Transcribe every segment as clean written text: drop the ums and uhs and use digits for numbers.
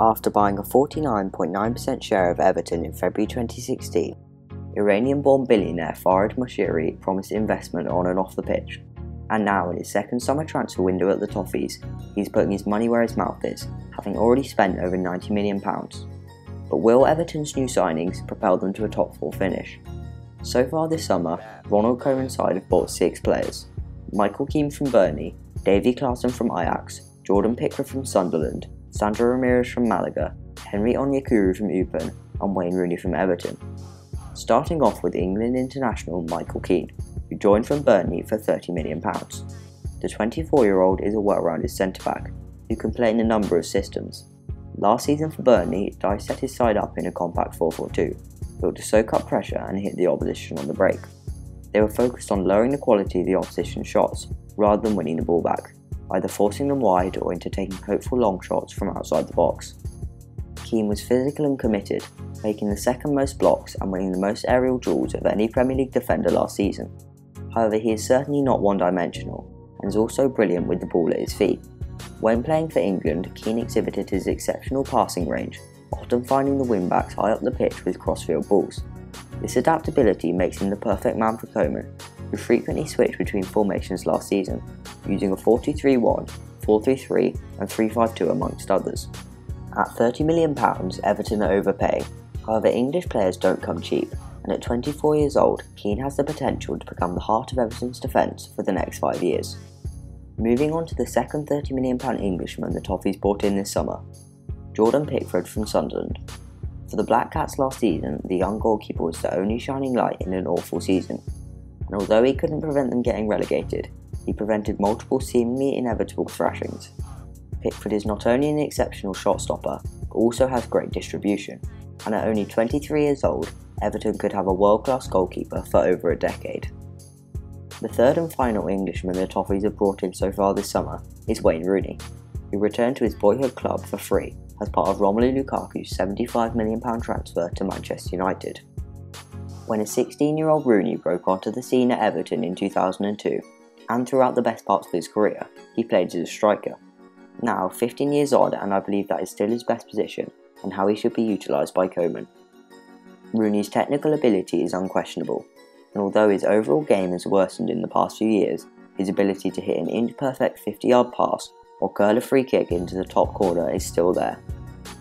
After buying a 49.9% share of Everton in February 2016, Iranian-born billionaire Farid Moshiri promised investment on and off the pitch, and now in his second summer transfer window at the Toffies, he's putting his money where his mouth is, having already spent over £90 million. But will Everton's new signings propel them to a top 4 finish? So far this summer, Ronald Koeman's side have bought 6 players: Michael Keane from Burnley, Davy Klaassen from Ajax, Jordan Pickford from Sunderland, Sandra Ramirez from Malaga, Henry Onyekuru from Eupen, and Wayne Rooney from Everton. Starting off with England international Michael Keane, who joined from Burnley for £30 million. The 24-year-old is a well-rounded centre-back, who can play in a number of systems. Last season for Burnley, Dice set his side up in a compact 4-4-2, built to soak up pressure and hit the opposition on the break. They were focused on lowering the quality of the opposition's shots, rather than winning the ball back, either forcing them wide or into taking hopeful long shots from outside the box. Keane was physical and committed, making the second most blocks and winning the most aerial duels of any Premier League defender last season. However, he is certainly not one-dimensional, and is also brilliant with the ball at his feet. When playing for England, Keane exhibited his exceptional passing range, often finding the wing-backs high up the pitch with crossfield balls. This adaptability makes him the perfect man for Koeman, who frequently switched between formations last season, using a 4-2-3-1, 4-3-3 and 3-5-2 amongst others. At £30 million, Everton are overpaying. However, English players don't come cheap, and at 24 years old, Keane has the potential to become the heart of Everton's defence for the next 5 years. Moving on to the second £30 million Englishman the Toffies brought in this summer, Jordan Pickford from Sunderland. For the Black Cats last season, the young goalkeeper was the only shining light in an awful season, and although he couldn't prevent them getting relegated, he prevented multiple seemingly inevitable thrashings. Pickford is not only an exceptional shot stopper, but also has great distribution, and at only 23 years old, Everton could have a world-class goalkeeper for over a decade. The third and final Englishman the Toffies have brought in so far this summer is Wayne Rooney, who returned to his boyhood club for free as part of Romelu Lukaku's £75 million transfer to Manchester United. When a 16-year-old Rooney broke onto the scene at Everton in 2002, and throughout the best parts of his career, he played as a striker. Now, 15 years on, and I believe that is still his best position, and how he should be utilised by Koeman. Rooney's technical ability is unquestionable, and although his overall game has worsened in the past few years, his ability to hit an imperfect 50-yard pass or curl a free kick into the top corner is still there.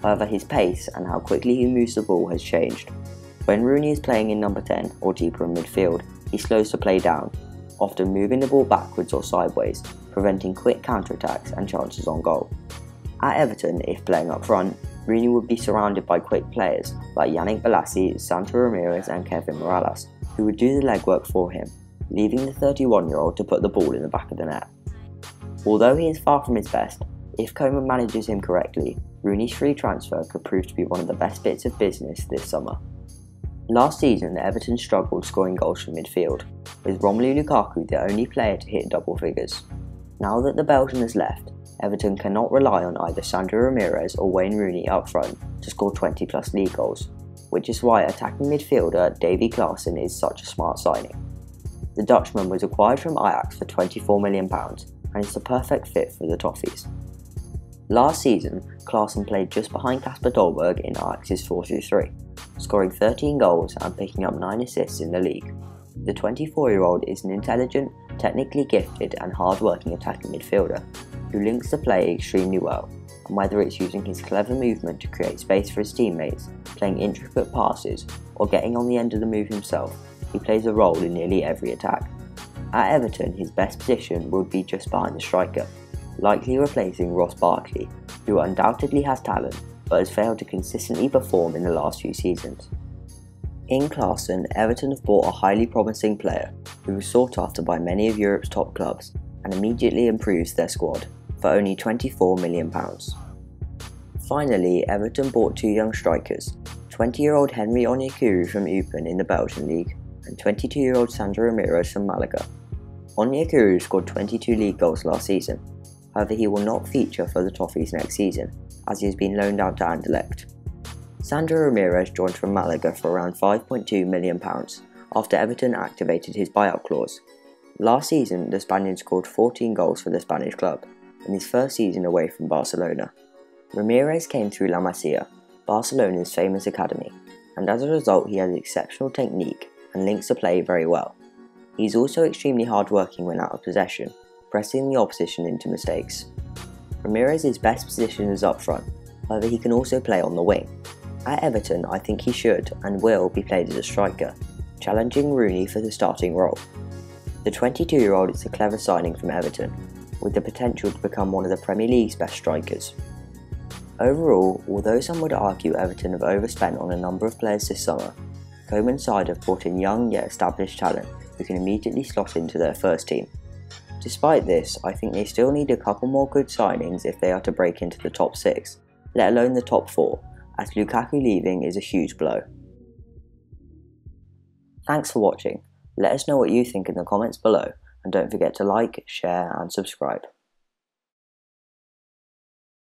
However, his pace and how quickly he moves the ball has changed. When Rooney is playing in number 10 or deeper in midfield, he slows the play down, often moving the ball backwards or sideways, preventing quick counter-attacks and chances on goal. At Everton, if playing up front, Rooney would be surrounded by quick players like Yannick Bolasie, Sandra Ramirez and Kevin Morales, who would do the legwork for him, leaving the 31-year-old to put the ball in the back of the net. Although he is far from his best, if Koeman manages him correctly, Rooney's free transfer could prove to be one of the best bits of business this summer. Last season, Everton struggled scoring goals from midfield, with Romelu Lukaku the only player to hit double figures. Now that the Belgian has left, Everton cannot rely on either Sandra Ramirez or Wayne Rooney up front to score 20+ league goals, which is why attacking midfielder Davy Klaassen is such a smart signing. The Dutchman was acquired from Ajax for £24 million and is the perfect fit for the Toffies. Last season, Klaassen played just behind Kasper Dolberg in Ajax's 4-2-3, scoring 13 goals and picking up 9 assists in the league. The 24-year-old is an intelligent, technically gifted and hard-working attacking midfielder who links the play extremely well, and whether it's using his clever movement to create space for his teammates, playing intricate passes, or getting on the end of the move himself, he plays a role in nearly every attack. At Everton, his best position would be just behind the striker, likely replacing Ross Barkley, who undoubtedly has talent but has failed to consistently perform in the last few seasons. In Klaassen, Everton have bought a highly promising player who was sought after by many of Europe's top clubs and immediately improves their squad for only £24 million. Finally, Everton bought 2 young strikers, 20-year-old Henry Onyekuru from Eupen in the Belgian League and 22-year-old Sandra Ramirez from Malaga. Onyekuru scored 22 league goals last season, however he will not feature for the Toffies next season as he has been loaned out to Anderlecht. Sandra Ramirez joined from Malaga for around £5.2 million after Everton activated his buyout clause. Last season, the Spaniard scored 14 goals for the Spanish club in his first season away from Barcelona. Ramirez came through La Masia, Barcelona's famous academy, and as a result he has exceptional technique and links the play very well. He is also extremely hard-working when out of possession, pressing the opposition into mistakes. Ramirez's best position is up front, however he can also play on the wing. At Everton I think he should and will be played as a striker, challenging Rooney for the starting role. The 22-year-old is a clever signing from Everton, with the potential to become one of the Premier League's best strikers. Overall, although some would argue Everton have overspent on a number of players this summer, Koeman's side have brought in young yet established talent who can immediately slot into their first team. Despite this, I think they still need a couple more good signings if they are to break into the top 6, let alone the top 4, as Lukaku leaving is a huge blow. Thanks for watching. Let us know what you think in the comments below, and don't forget to like, share and subscribe.